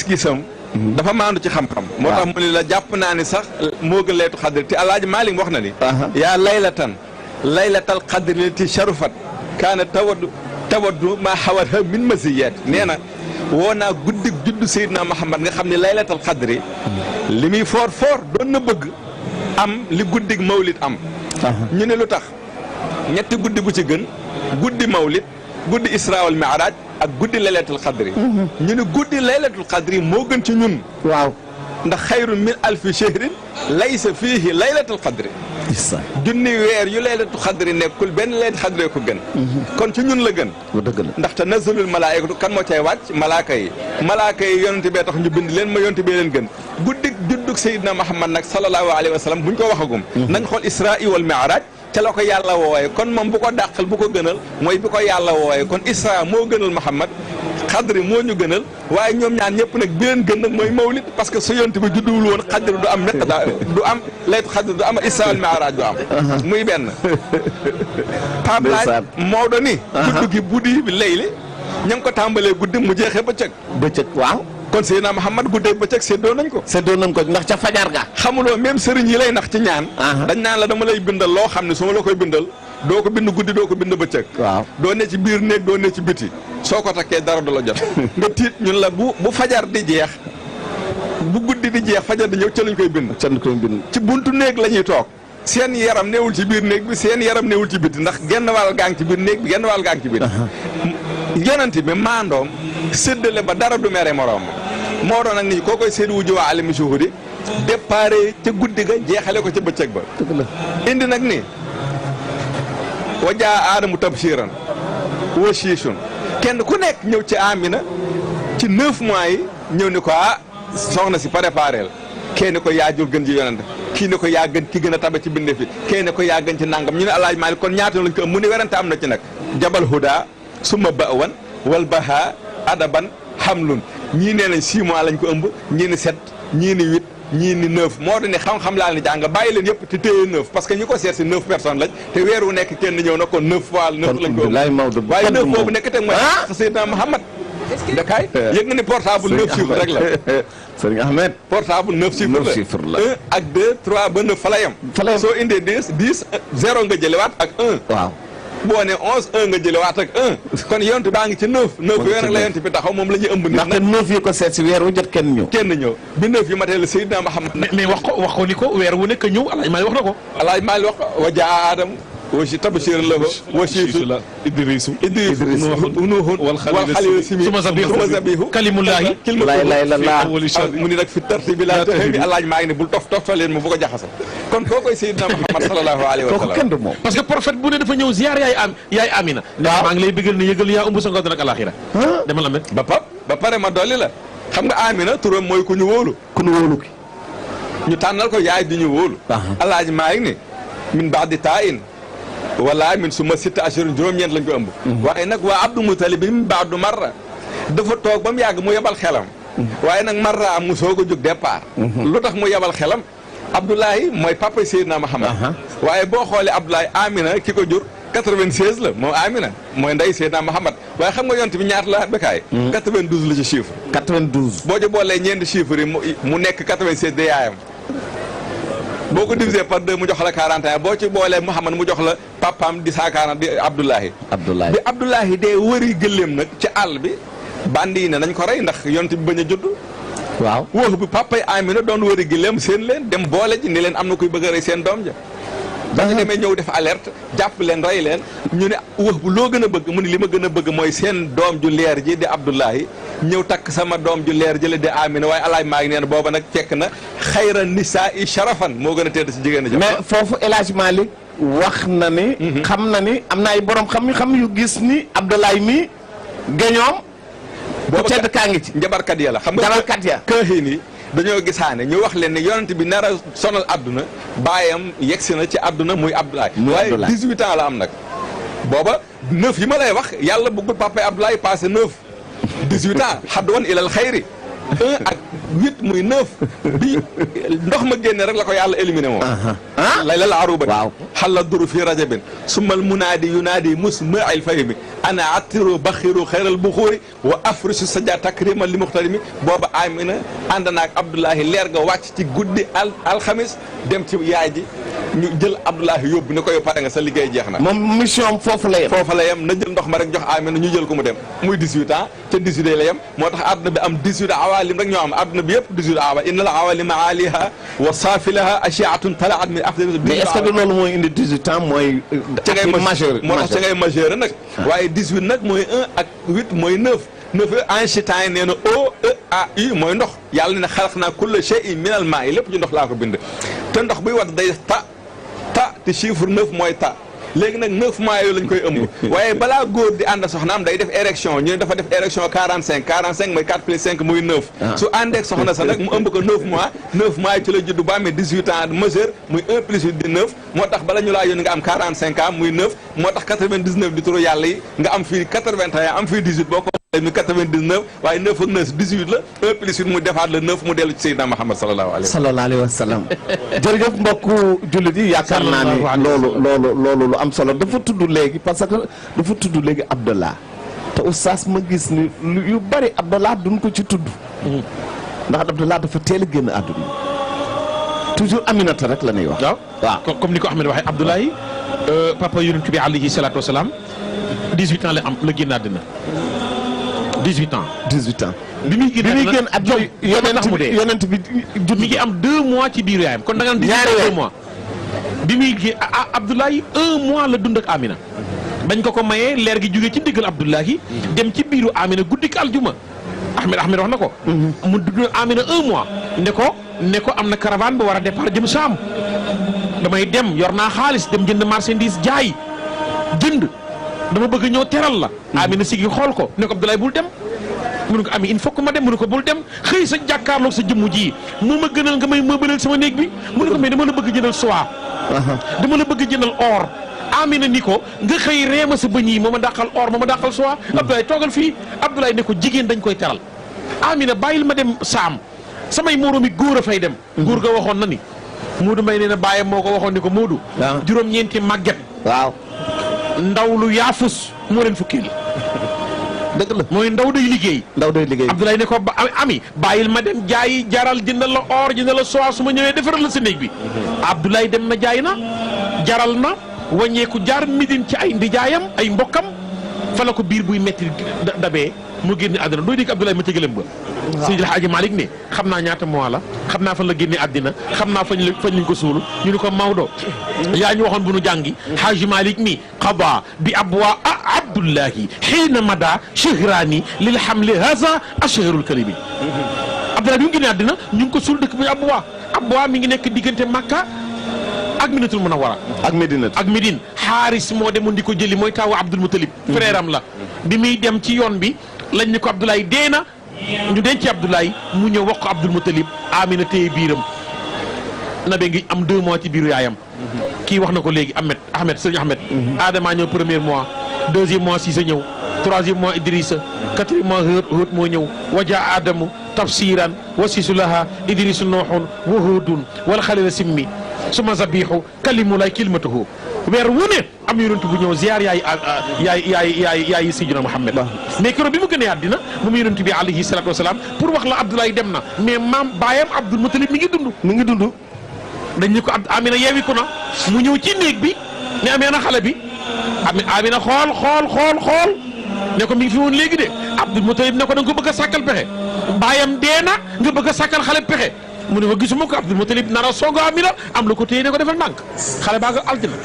gis-gisam dafa maandu ci xam-xam moo tax mu ne la jàpp naa ni sax moo gën laytu xadri te alaaji Maalik wax na ni yaa laylatal xadri lati sharufat kaana tawaddu maa xawatha min maziyat nee na woo naa guddig juddu Seydina Muhammad nga xam ne laylatal xadri li muy foor doon na bëgg am li guddig mawlid am ñu ne lu tax ñetti guddi gu ci gën guddi mawlid guddi isra wal mi'raj ak guddi laylatul xadri ñu ne guddi laylatul xadri moo gën ci ñun waaw ndax xayrun min alfi shahrin laysa fiihi laylatul xadri junni weer yu laylatul xadri nekkul benn laylatul xadri ko gën kon ci ñun la gën dëgg la ndax tanazzalul malaayikatu kan moo cay wàcc malaaka yi yonente bee tax ñu bind leen ma yonente bee leen gën guddik juddug Seydina Muhammad nag sallallahu alayhi wa sallam buñ ko waxagum nañ xool isra wal mi'raj ca la ko yàlla wooye kon moom bu ko dàqal bu ko gënal mooy bi ko yàlla wooye kon isra moo gënal Muhammad xadri moo ñu gënal waaye ñoom ñaar ñëpp nag bi leen gën nag mooy mawlid parce que su yonent bi judduwul woon xadri du am miqdaar du am laytu xadri du am isra wal mi'raj du am muy benn Pape Laaj Maodo ni guddi gi buddi bi layli ña ngi ko tàmbalee guddi mu jeexee bëccëg waaw kon Seydina Muhammad guddee bëccëg séddoo nañ ko ndax ca fajar ga xamuloo même sëriñ yi lay nax ci ñaan dañ naan la dama lay bindal loo xam ne su ma la koy bindal doo ko bind guddi doo ko bind bëccëg waaw doo ne ci biir néeg doo ne ci biti soo ko takkee dara du la jot nga tiit ñun la bu fajar di jeex bu guddi di jeex fajar di ñëw ca lañ koy bind ci buntu néeg la ñuy toog seen yaram newul ci biir néeg bi seen yaram newul ci biti ndax genn wàll gaa ngi ci biir néeg bi genn wàll gaa ngi ci biti yonent bi maandoom séddale ba dara du mere moroom moo doon nag ni koo koy sédd wuju waa alimi suhudi déparé ca guddi ga jeexale ko ca bëccëg ba indi nag ni wajaa aadamu tabshiran wa shiishun kenn ku nekk ñëw ci Amina ci 9 mois yi ñëw ni ko soxna si préparé la kee ni ko yaa jur gën ci yonent kii ni ko yaa gën ki gën a tabe ci binde fi kee ni ko yaa gën ci nangam ñu ne Alaaji Maalik kon ñaata lañ ko am mu ni werante am na ci nag jabal huda suma bawan wal baha adaban hamlun ñii nee nañ 6 mois lañ ko ëmb ñii ni 7 ñii ni 8 ñii ni 9 moo tax ne xam-xam laa ni jàng bàyyi leen yëpp te téye 9 parce que ñi ko seet si 9 personnes lañ te weer wu nekk kenn ñëw na kon 9 fois 9 lañ ko ëmb waaye 9 boobu nekk teg mooy Seydina Muhammad Bekay yëg nga ni portable 9 chiffres rek la Sëriñ Ahmed portable 9 chiffres la 1 ak 2 3 ba 9 fa la yem soo indee 10 0 nga jëlewaat ak 1 waaw boo ne 11 1 nga jëlewaat ak 1 kon yonent baa ngi ci 9 yooyu nag la yonent bi taxaw moom la ñuy ëmb nit ndaxte 9 yi ko seet si weer wu jot kenn ñëw bi 9 yi matee la Seydina Muhammad mais wax ko ni ko weer wu nekk ñëw Alaaji Maalik wax na ko Alaaji Maalik wax ko wa jaa Aadam wa tabshiran lahu wa shiisu Idriisu Nuuhun wal xaliilu suma zabiihu kalimullaahi mu ni nag fi tartiibi laa tahmi Alaaji Maalik ne bul toftaleen mu bu ko jaxase kon koo koy Seydina Muhammad sallallahu alayhi wa sallam parce que prophète bu ne dafa ñëw ziar yaay Amina maa ngi lay bëggal ne yëgal yaa ëmb sa ngodd nag alaxira demal la met ba pare ma dolli la xam nga Amina turam mooy ku ñu wóolu ki ñu tànnal ko yaay di ñu wóolu Alaaji Maalik ne min ba'di taa'in wala min suma 6 ashhurin juróom-ñeent lañ ko ëmb waaye nag waa Abdou Moutalib bi min ba'du marra dafa toog ba mu yàgg mu yebal xelam waaye nag marra am mu soog a jóg départ lu tax mu yebal xelam Abdoulaye mooy papa Seydina Muhammad waaye boo xoolee Abdoulaye Amina ki ko jur 96 la moom Amina mooy ndey Seydina Muhammad waaye xam nga yonent bi ñaata la Bekay 92 la ci chiffre 92 boo ci boolee ñeenti chiffres yi mu nekk 96 de yaayam boo ko divisé par 2 mu jox la 41 boo ci boolee Muhammad mu jox la papaam di 140 di Abdoulaye bi Abdoulaye dee wëri gëléem nag ci àll bi bandi yi ne nañ ko rey ndax yonent bi bañ a judd waaw wax bi papay Amina doon wëri gëléem seen leen dem boole ji ni leen am na kuy bëgg a rey seen doom ja ba ñu demee ñëw def alerte jàpp leen rey leen ñu ne wax bu loo gën a bëgg mu ne li ma gën a bëgg mooy seen doom ju leer ji di Abdoulaye ñëw takk sama doom ju leer jële di Amina waaye Alaaji Maalik nee na booba nag fekk na xayra nisaa i sharafan moo gën a tedd si jigéen a mais foofu El Hadj Malick wax na ni xam na ni am na ay borom xam yu gis ni Abdoulaye mi gañoom bu tedd kaa ngi ci njabarkat ya la xam nga njabarkat ya këhin yi dañoo gisaane ñu wax leen ne yonent bi nar a sonal adduna baayam yegsi na ci adduna muy Abdoulaye waaye 18 ans la am nag booba 9 yi ma lay wax yàlla bëggul papay Abdoulaye passé 9 18 ans xaddu woon ilal xayri 1 ak 8 muy 9 bi ndox ma génne rek la ko yàlla éliminé moom laylal aruba waaw xalla duru fi rajabin summal munaadi yunaadi musma'il fahimi ana attiru baxiru xayral buxuuri wa afrisu sadia takriman li muxtarimi booba Amina ànd naak Abdoulahi leer ga wàcc ci guddi alxamis dem ci yaay ji ñu jël Abdoulahi yóbbu ne ko yow pare nga sa liggéey jeex na moom mission foofu la yem na jël ndox ma rek jox Amina ñu jël ko mu dem muy 18 ans ca 18 la yem moo tax àdduna bi am 18 awalim rek ñoo am àdduna bi yëpp 18 awa inna al awalima aliha wa safilaha ashiatun talaat min afdal mais est-ce que loolu mooy indi 18 ans mooy ca ngay majeur moo tax ca ngay majeur nag waaye 18 nag mooy 1 ak 8 mooy 9 Einstein nee na O E A U mooy ndox yàlla ne na xalaq naa kulla shay'in minal maa'i lépp ci ndox laa ko bind te ndox buy wadd day ta te chiffre 9 mooy ta léegi nag 9 mois yooyu lañ koy ëmb waaye balaa góor di ànd soxnaam day def érection ñu ne dafa def érection 45 mooy 4 plus 5 muy 9 su àndeek soxna sa nag mu ëmb ko 9 mois yi ci la judd ba amee 18 ans majeur muy 1 plus 8 di 9 moo tax bala ñu laa yónni nga am 45 ans muy 9 moo tax 99 di turu yàlla yi nga am fii 81 am fii 18 boo ko mi 99 waaye 9 ak 9 18 la 1 plus 8 mu defaat le 9 mu dellu ci Seydina Muhammad sallallahu alayhi wa sallam jërëjëf mbokku jullit yi yaakaar naa ni loolu lu am solo dafa tudd léegi parce que dafa tudd léegi Abdallah te oustaz ma gis ni yu bari Abdallah duñ ko ci tudd ndax Abdallah dafa teel a génn àdduna toujours Aminata rek la ñuy wax waaw comme ni ko Ahmed waxee Abdoulaye papa yonent bi alayhi salaatu wasalaam 18 ans la génn àdduna 18 ans. bi muy génn at yonent bi mi ngi am 2 mois ci biiru yaayam kon da nga am 2 mois. bi muy génn Abdoulaye 1 mois la dund ak Amina. bañ ko mayee leer gi jógee ci diggal Abdoulaye dem ci biiru Amina guddik aljuma. Ahmed wax na ko. mu dund Amina 1 mois. ne ko am na caravane ba war a départ jëm Saam. damay dem yor naa xaalis dem jënd marchandise jaay jënd. dama bëgg ñëw teral la Amina sigi xool ko ne ko Abdoulaye bul dem mu ne ko Ami il faut que ma dem mu ne ko bul dem xëy sa jàkkaarloog sa jëmm ji moo ma gënal nga may mëbalal sama néeg bi mu ne ko mais dama la bëgg jëndal soie dama la bëgg jëndal or Amina ni ko nga xëy reema sa bëñ yi moo ma dàqal or moo ma dàqal soie Abdoulaye toogal fii Abdoulaye ne ko jigéen dañ koy teral Amina bàyyil ma dem Saam samay moroomi góor a fay dem góor ga waxoon na ni Moodu Mbay nee na bàyyam moo ko waxoon ni ko Moodu juróom-ñeenti màgget waaw ndaw lu yaafus moo leen fukkil dëgg la mooy ndaw day liggéey Abdoulaye ne ko Ami bàyyil ma dem jaayi jaral jëndal la or jëndal la soie su ma ñëwee defaral la sa néeg bi Abdoulaye dem na jaay na jaral na wàññeeku jaar midin ci ay ndijaayam ay mbokkam fa la ko biir buy metti dabee mu génne àddina dooy dégg Abdoulaye ma ca gëlëm ba Seydil Hadji Malick ne xam naa ñaata mois la xam naa fan la génne àddina xam naa fañ lañ ko suulu ñu ni ko Maodo yaa ñu waxoon bu nu jàngi Hadji Malick ni qada bi abwa Abdullahi xiina mada shahraani lil hamli haza ashharul kalimi Abdoulaye bi mu génne àddina ñu ngi ko suul dëkk bi abwa mi ngi nekk diggante Makka ak Medinatul Munawwara ak Médine Xaaris moo demoon di ko jëli mooy taawu Abdul Muttalib frère am la bi muy dem ci yoon bi lañ ni ko Abdoulaye dee na ñu denc Abdoulaye mu ñëw wax ko Abdul Muttalib Amina téye biiram nabe ngi am 2 mois ci biiru yaayam kii wax na ko léegi sëñ Ahmed Adama ñëw premier mois 2e mois Siisa ñëw 3e mois Idrissa 4e mois Hud moo ñëw waja Adamu tafsiran wa sisulaha Idrissa nooxun wa Hudun wala xalila simmi suma zabihu kalimulay kilmatuhu weer wu ne am yonent bu ñëw ziar yaay Seydina Muhammad mais keroog bi mu gënee àddina moom yonent bi alayhi salaatu wasalaam pour wax la Abdoulaye dem na mais maam baayam Abdul Muttalib mi ngi dund dañ ni ko Amina yeewi ko na mu ñëw ci néeg bi ne amee na xale bi Amina xool ne ko mi ngi fi woon léegi de Abdul Muttalib ne ko da nga ko bëgg a sàkkal pexe baayam dee na nga bëgg a sàkkal xale pexe mu ne ko gisuma ko Abdul Muttalib nara songo Amina am la ko téye ne ko defal ndànk xale baa nga aljana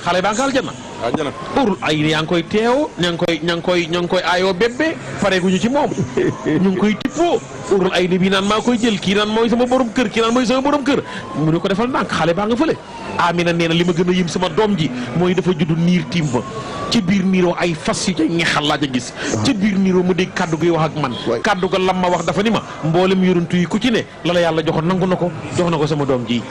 xale baa nga aljana urul ay yaa ngi koy teew ña ngi koy aayoo bébé pareeguñu ci moom ñu ngi koy tippoo urul ay bi naan maa koy jël kii naan mooy sama borom kër kii naan mooy sama borom kër mu ne ko defal ndànk xale baa nga fële Amina nee na li ma gën a yim sama doom ji mooy dafa juddu niir tiim ma ci biir niiroo ay fas yu ca ñexal laa ca gis ci biir niiroo mu dégg kaddu gi wax ak man kaddu ga lam ma wax dafa ni ma mboolem yonent yi ku ci ne la yàlla joxoon nangu na ko jox na ko sama doom ji